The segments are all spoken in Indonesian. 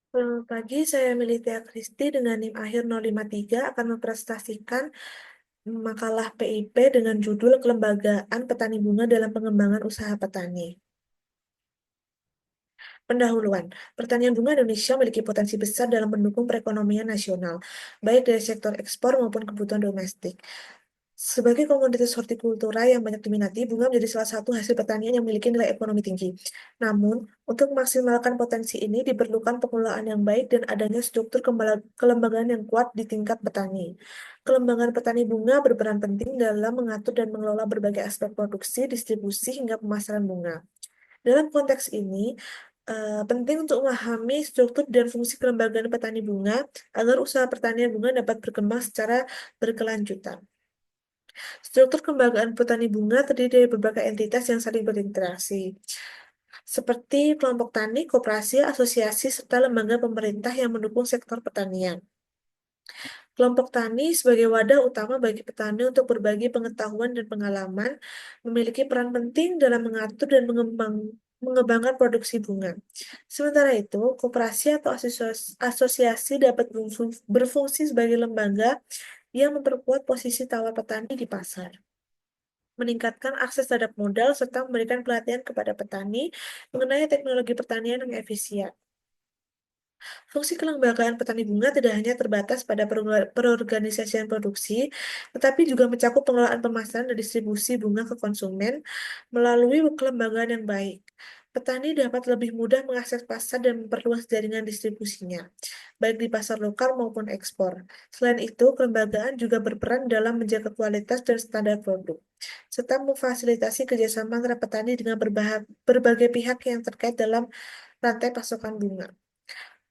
Selamat pagi, saya Militia Kristi dengan NIM akhir 053 akan mempresentasikan makalah PIP dengan judul Kelembagaan Petani Bunga dalam Pengembangan Usaha Petani. Pendahuluan, pertanian bunga Indonesia memiliki potensi besar dalam mendukung perekonomian nasional, baik dari sektor ekspor maupun kebutuhan domestik. Sebagai komoditas hortikultura yang banyak diminati, bunga menjadi salah satu hasil pertanian yang memiliki nilai ekonomi tinggi. Namun, untuk memaksimalkan potensi ini diperlukan pengelolaan yang baik dan adanya struktur kelembagaan yang kuat di tingkat petani. Kelembagaan petani bunga berperan penting dalam mengatur dan mengelola berbagai aspek produksi, distribusi, hingga pemasaran bunga. Dalam konteks ini, penting untuk memahami struktur dan fungsi kelembagaan petani bunga agar usaha pertanian bunga dapat berkembang secara berkelanjutan. Struktur kelembagaan petani bunga terdiri dari berbagai entitas yang saling berinteraksi, seperti kelompok tani, koperasi, asosiasi, serta lembaga pemerintah yang mendukung sektor pertanian. Kelompok tani sebagai wadah utama bagi petani untuk berbagi pengetahuan dan pengalaman, memiliki peran penting dalam mengatur dan mengembangkan produksi bunga. Sementara itu, koperasi atau asosiasi dapat berfungsi sebagai lembaga yang memperkuat posisi tawar petani di pasar, meningkatkan akses terhadap modal, serta memberikan pelatihan kepada petani mengenai teknologi pertanian yang efisien. Fungsi kelembagaan petani bunga tidak hanya terbatas pada perorganisasian produksi, tetapi juga mencakup pengelolaan pemasaran dan distribusi bunga ke konsumen melalui kelembagaan yang baik. Petani dapat lebih mudah mengakses pasar dan memperluas jaringan distribusinya, baik di pasar lokal maupun ekspor. Selain itu, kelembagaan juga berperan dalam menjaga kualitas dan standar produk, serta memfasilitasi kerjasama antara petani dengan berbagai pihak yang terkait dalam rantai pasokan bunga.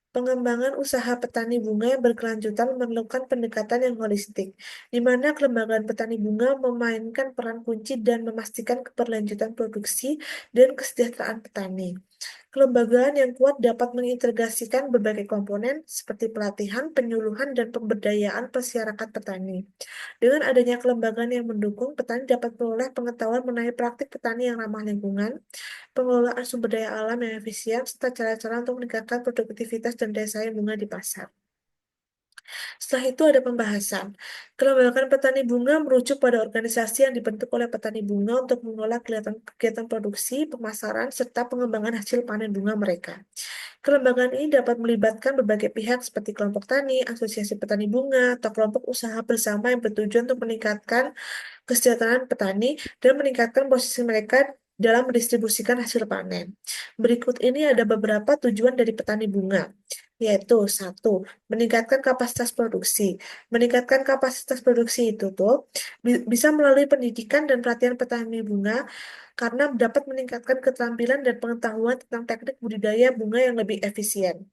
Pengembangan usaha petani bunga yang berkelanjutan memerlukan pendekatan yang holistik, di mana kelembagaan petani bunga memainkan peran kunci dan memastikan keberlanjutan produksi dan kesejahteraan petani. Kelembagaan yang kuat dapat mengintegrasikan berbagai komponen seperti pelatihan, penyuluhan, dan pemberdayaan masyarakat petani. Dengan adanya kelembagaan yang mendukung, petani dapat memperoleh pengetahuan mengenai praktik petani yang ramah lingkungan, pengelolaan sumber daya alam yang efisien, serta cara-cara untuk meningkatkan produktivitas dan daya saing bunga di pasar. Setelah itu ada pembahasan. Kelembagaan petani bunga merujuk pada organisasi yang dibentuk oleh petani bunga untuk mengelola kegiatan produksi, pemasaran, serta pengembangan hasil panen bunga mereka. Kelembagaan ini dapat melibatkan berbagai pihak seperti kelompok tani, asosiasi petani bunga, atau kelompok usaha bersama yang bertujuan untuk meningkatkan kesejahteraan petani dan meningkatkan posisi mereka dalam mendistribusikan hasil panen. Berikut ini ada beberapa tujuan dari petani bunga, yaitu satu, meningkatkan kapasitas produksi. Meningkatkan kapasitas produksi itu tuh bisa melalui pendidikan dan pelatihan petani bunga karena dapat meningkatkan keterampilan dan pengetahuan tentang teknik budidaya bunga yang lebih efisien.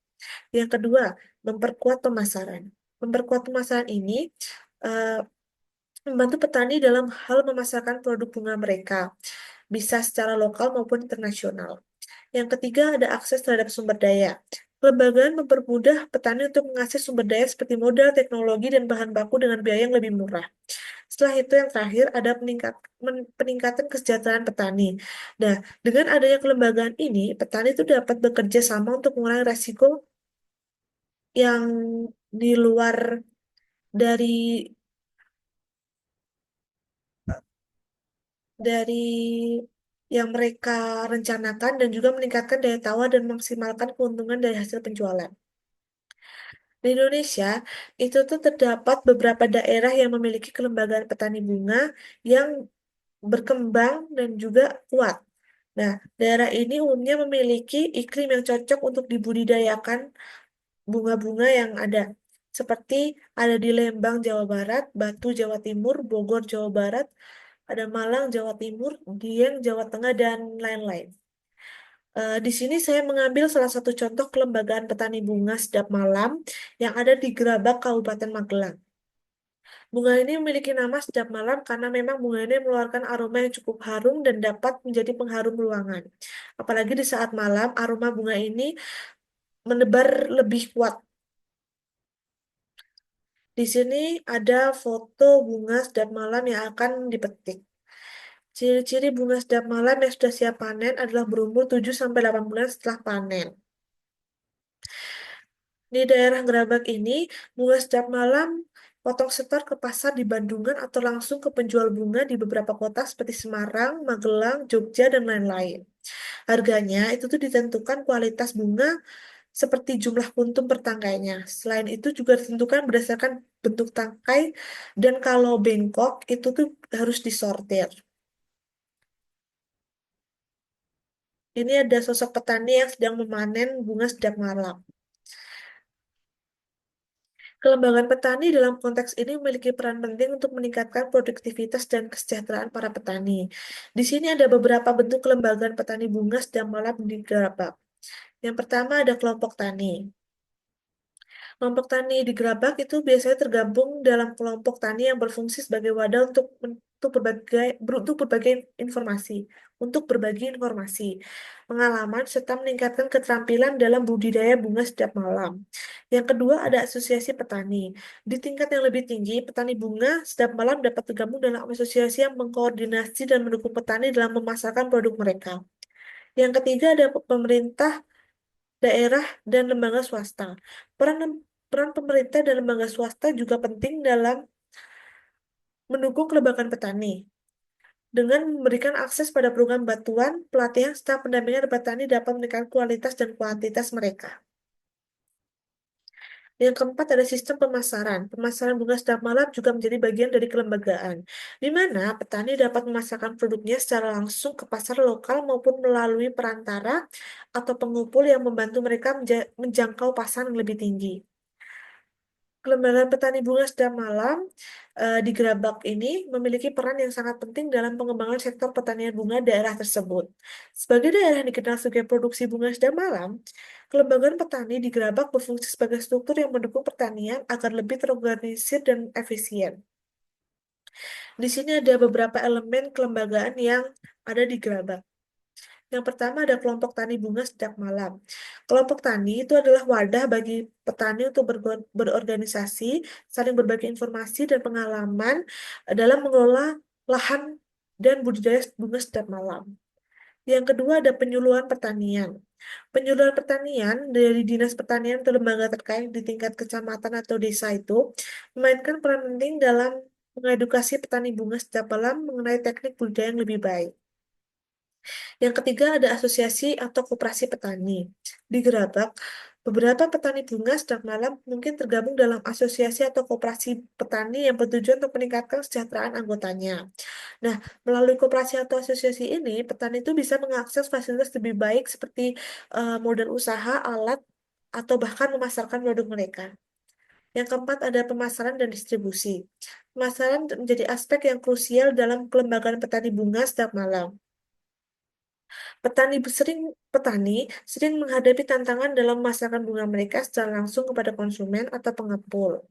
Yang kedua, memperkuat pemasaran. Memperkuat pemasaran ini eh, membantu petani dalam hal memasarkan produk bunga mereka, bisa secara lokal maupun internasional. Yang ketiga, ada akses terhadap sumber daya. Kelembagaan mempermudah petani untuk mengakses sumber daya seperti modal, teknologi, dan bahan baku dengan biaya yang lebih murah. Setelah itu yang terakhir ada peningkatan kesejahteraan petani. Nah, dengan adanya kelembagaan ini, petani itu dapat bekerja sama untuk mengurangi resiko yang di luar dari dari yang mereka rencanakan dan juga meningkatkan daya tawar dan memaksimalkan keuntungan dari hasil penjualan. Di Indonesia, itu tuh terdapat beberapa daerah yang memiliki kelembagaan petani bunga yang berkembang dan juga kuat. Nah, daerah ini umumnya memiliki iklim yang cocok untuk dibudidayakan bunga-bunga yang ada, seperti ada di Lembang, Jawa Barat, Batu, Jawa Timur, Bogor, Jawa Barat, ada Malang, Jawa Timur, Dieng, Jawa Tengah, dan lain-lain. Di sini saya mengambil salah satu contoh kelembagaan petani bunga Sedap Malam yang ada di Gerabak, Kabupaten Magelang. Bunga ini memiliki nama Sedap Malam karena memang bunga ini mengeluarkan aroma yang cukup harum dan dapat menjadi pengharum ruangan. Apalagi di saat malam, aroma bunga ini menebar lebih kuat. Di sini ada foto bunga Sedap Malam yang akan dipetik. Ciri-ciri bunga Sedap Malam yang sudah siap panen adalah berumur 7 sampai 8 bulan setelah panen. Di daerah Gerabak ini, bunga setiap malam potong setor ke pasar di Bandungan atau langsung ke penjual bunga di beberapa kota seperti Semarang, Magelang, Jogja, dan lain-lain. Harganya itu tuh ditentukan kualitas bunga seperti jumlah puntung per tangkainya. Selain itu juga ditentukan berdasarkan bentuk tangkai dan kalau bengkok itu tuh harus disortir. Ini ada sosok petani yang sedang memanen bunga setiap malam. Kelembagaan petani dalam konteks ini memiliki peran penting untuk meningkatkan produktivitas dan kesejahteraan para petani. Di sini ada beberapa bentuk kelembagaan petani bunga setiap malam di Gerabak. Yang pertama ada kelompok tani. Kelompok tani di Gerabak itu biasanya tergabung dalam kelompok tani yang berfungsi sebagai wadah untuk berbagi informasi, pengalaman serta meningkatkan keterampilan dalam budidaya bunga setiap malam. Yang kedua ada asosiasi petani. Di tingkat yang lebih tinggi, petani bunga setiap malam dapat tergabung dalam asosiasi yang mengkoordinasi dan mendukung petani dalam memasarkan produk mereka. Yang ketiga ada pemerintah daerah dan lembaga swasta. Peran peran pemerintah dan lembaga swasta juga penting dalam mendukung kelembagaan petani dengan memberikan akses pada program bantuan, pelatihan, serta pendampingan petani dapat meningkatkan kualitas dan kuantitas mereka. Yang keempat ada sistem pemasaran. Pemasaran bunga setiap malam juga menjadi bagian dari kelembagaan, di mana petani dapat memasarkan produknya secara langsung ke pasar lokal maupun melalui perantara atau pengumpul yang membantu mereka menjangkau pasar yang lebih tinggi. Kelembagaan petani bunga setiap malam di Gerabak ini memiliki peran yang sangat penting dalam pengembangan sektor pertanian bunga daerah tersebut. Sebagai daerah yang dikenal sebagai produksi bunga setiap malam, kelembagaan petani di Gerabak berfungsi sebagai struktur yang mendukung pertanian agar lebih terorganisir dan efisien. Di sini ada beberapa elemen kelembagaan yang ada di Gerabak. Yang pertama ada kelompok tani bunga setiap malam. Kelompok tani itu adalah wadah bagi petani untuk berorganisasi, saling berbagi informasi dan pengalaman dalam mengelola lahan dan budidaya bunga setiap malam. Yang kedua ada penyuluhan pertanian. Penyuluhan pertanian dari Dinas Pertanian atau lembaga terkait di tingkat kecamatan atau desa itu memainkan peran penting dalam mengedukasi petani bunga setiap malam mengenai teknik budidaya yang lebih baik. Yang ketiga ada asosiasi atau koperasi petani. Di Gerabak, beberapa petani bunga setiap malam mungkin tergabung dalam asosiasi atau koperasi petani yang bertujuan untuk meningkatkan kesejahteraan anggotanya. Nah, melalui koperasi atau asosiasi ini, petani itu bisa mengakses fasilitas lebih baik seperti modal usaha, alat, atau bahkan memasarkan produk mereka. Yang keempat ada pemasaran dan distribusi. Pemasaran menjadi aspek yang krusial dalam kelembagaan petani bunga setiap malam. Petani sering menghadapi tantangan dalam memasarkan bunga mereka secara langsung kepada konsumen atau pengepul.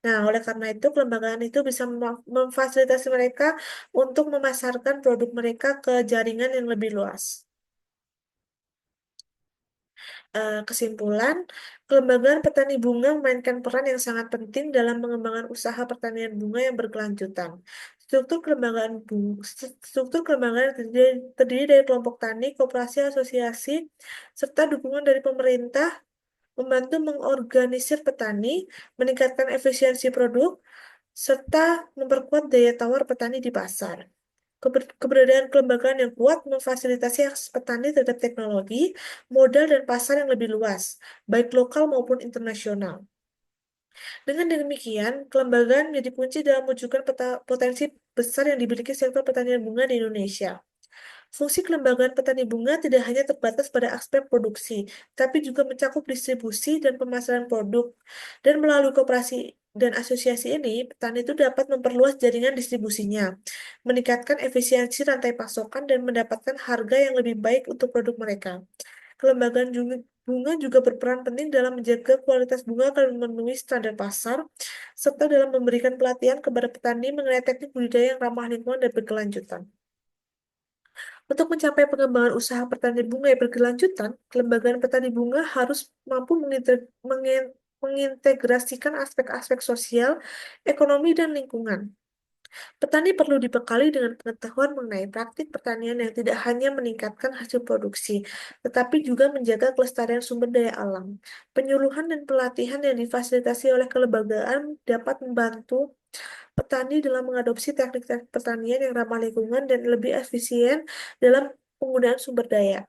Nah, oleh karena itu, kelembagaan itu bisa memfasilitasi mereka untuk memasarkan produk mereka ke jaringan yang lebih luas. Kesimpulan, kelembagaan petani bunga memainkan peran yang sangat penting dalam pengembangan usaha pertanian bunga yang berkelanjutan. Struktur kelembagaan terdiri dari kelompok tani, koperasi, asosiasi, serta dukungan dari pemerintah membantu mengorganisir petani, meningkatkan efisiensi produk, serta memperkuat daya tawar petani di pasar. Keberadaan kelembagaan yang kuat memfasilitasi akses petani terhadap teknologi, modal, dan pasar yang lebih luas, baik lokal maupun internasional. Dengan demikian, kelembagaan menjadi kunci dalam mewujudkan potensi besar yang dimiliki sektor pertanian bunga di Indonesia. Fungsi kelembagaan petani bunga tidak hanya terbatas pada aspek produksi, tapi juga mencakup distribusi dan pemasaran produk. Dan melalui koperasi dan asosiasi ini, petani itu dapat memperluas jaringan distribusinya, meningkatkan efisiensi rantai pasokan, dan mendapatkan harga yang lebih baik untuk produk mereka. Kelembagaan bunga juga berperan penting dalam menjaga kualitas bunga agar memenuhi standar pasar, serta dalam memberikan pelatihan kepada petani mengenai teknik budidaya yang ramah lingkungan dan berkelanjutan. Untuk mencapai pengembangan usaha pertanian bunga yang berkelanjutan, kelembagaan petani bunga harus mampu mengintegrasikan aspek-aspek sosial, ekonomi, dan lingkungan. Petani perlu dibekali dengan pengetahuan mengenai praktik pertanian yang tidak hanya meningkatkan hasil produksi, tetapi juga menjaga kelestarian sumber daya alam. Penyuluhan dan pelatihan yang difasilitasi oleh kelembagaan dapat membantu petani dalam mengadopsi teknik-teknik pertanian yang ramah lingkungan dan lebih efisien dalam penggunaan sumber daya.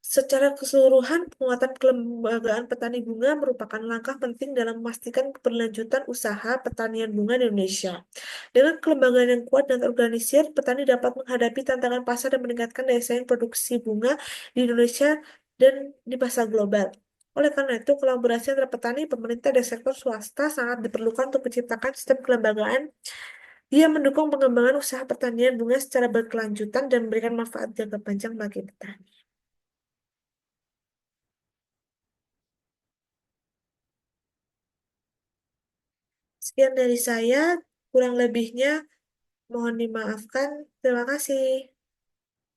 Secara keseluruhan, penguatan kelembagaan petani bunga merupakan langkah penting dalam memastikan keberlanjutan usaha pertanian bunga di Indonesia. Dengan kelembagaan yang kuat dan terorganisir, petani dapat menghadapi tantangan pasar dan meningkatkan daya saing produksi bunga di Indonesia dan di pasar global. Oleh karena itu, kolaborasi antara petani, pemerintah, dan sektor swasta sangat diperlukan untuk menciptakan sistem kelembagaan yang mendukung pengembangan usaha pertanian bunga secara berkelanjutan dan memberikan manfaat jangka panjang bagi petani. Sekian dari saya, kurang lebihnya mohon dimaafkan. Terima kasih.